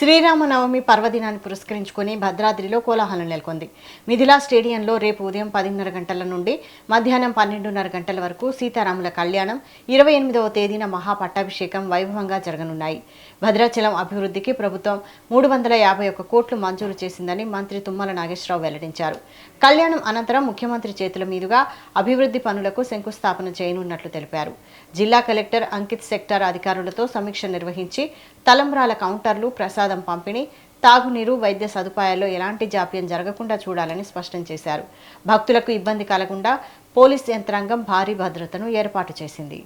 శ్రీరామనవమి పర్వదినాన్ని పురస్కరించుకుని భద్రాద్రిలో కోలాహలం నెలకొంది. మిథిలా స్టేడియంలో రేపు ఉదయం 10:30 గంటల నుండి మధ్యాహ్నం 12:30 గంటల వరకు సీతారాముల కళ్యాణం, 28వ తేదీన మహాపట్టాభిషేకం వైభవంగా జరగనున్నాయి. భద్రాచలం అభివృద్ధికి ప్రభుత్వం 351 కోట్లు మంజూరు చేసిందని మంత్రి తుమ్మల నాగేశ్వరరావు వెల్లడించారు. కళ్యాణం అనంతరం ముఖ్యమంత్రి చేతుల మీదుగా అభివృద్ధి పనులకు శంకుస్థాపన చేయనున్నట్లు తెలిపారు. జిల్లా కలెక్టర్ అంకిత్ సెక్టార్ అధికారులతో సమీక్ష నిర్వహించి తలంబ్రాల కౌంటర్లు, ప్రసాదం పంపిణీ, తాగునీరు, వైద్య సదుపాయాల్లో ఎలాంటి జాప్యం జరగకుండా చూడాలని స్పష్టం చేశారు. భక్తులకు ఇబ్బంది కలగకుండా పోలీస్ యంత్రాంగం భారీ భద్రతను ఏర్పాటు చేసింది.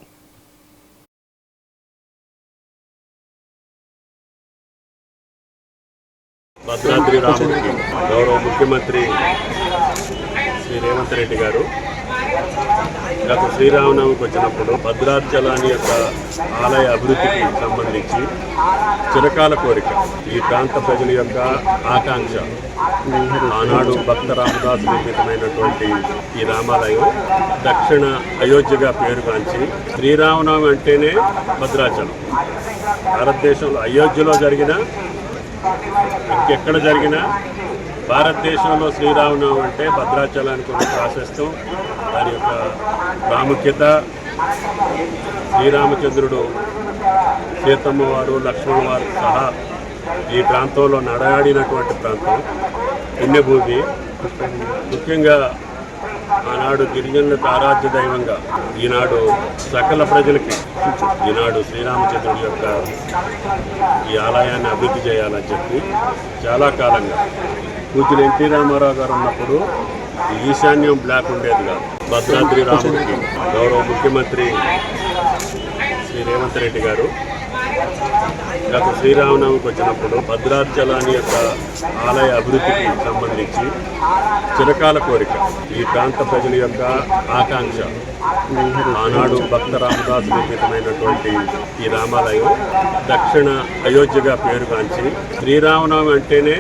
భద్రాద్రి రాముడికి గౌరవ ముఖ్యమంత్రి శ్రీ రేవంత్ రెడ్డి గారు గత శ్రీరామనవమికి వచ్చినప్పుడు భద్రాచలాన్ని యొక్క ఆలయ అభివృద్ధికి సంబంధించి చిరకాల కోరిక, ఈ ప్రాంత ప్రజల యొక్క ఆకాంక్ష, ఆనాడు భక్త రామదాసు నిర్మితమైనటువంటి ఈ రామాలయం దక్షిణ అయోధ్యగా పేరుగాంచి శ్రీరామనవమి అంటేనే భద్రాచలం. భారతదేశంలో అయోధ్యలో జరిగిన ఇంకెక్కడ జరిగినా భారతదేశంలో శ్రీరామనవమి అంటే భద్రాచలానికి ఉన్న ప్రాశస్త్యం, దాని యొక్క ప్రాముఖ్యత, శ్రీరామచంద్రుడు, సీతమ్మ వారు, లక్ష్మణ వారు సహా ఈ ప్రాంతంలో నడయాడినటువంటి ప్రాంతం, పుణ్యభూమి. ముఖ్యంగా ఆనాడు గిరిజనులకు ఆరాధ్య దైవంగా, ఈనాడు సకల ప్రజలకి ఈనాడు శ్రీరామచంద్రుడి యొక్క ఈ ఆలయాన్ని అభివృద్ధి చేయాలని చెప్పి చాలా కాలంగా పూజ్యులు ఎన్టీ రామారావు గారు ఉన్నప్పుడు ఈశాన్యం బ్లాక్ ఉండేది కాదు. భద్రాద్రి రాముడికి గౌరవ ముఖ్యమంత్రి శ్రీ రేవంత్ రెడ్డి గారు గత శ్రీరామనవమికి వచ్చినప్పుడు భద్రాచలాన్ని యొక్క ఆలయ అభివృద్ధికి సంబంధించి చిరకాల కోరిక, ఈ ప్రాంత ప్రజల యొక్క ఆకాంక్ష, ఆనాడు భక్త రామదాసు నిర్మితమైనటువంటి ఈ రామాలయం దక్షిణ అయోధ్యగా పేరుగాంచి శ్రీరామనవమి అంటేనే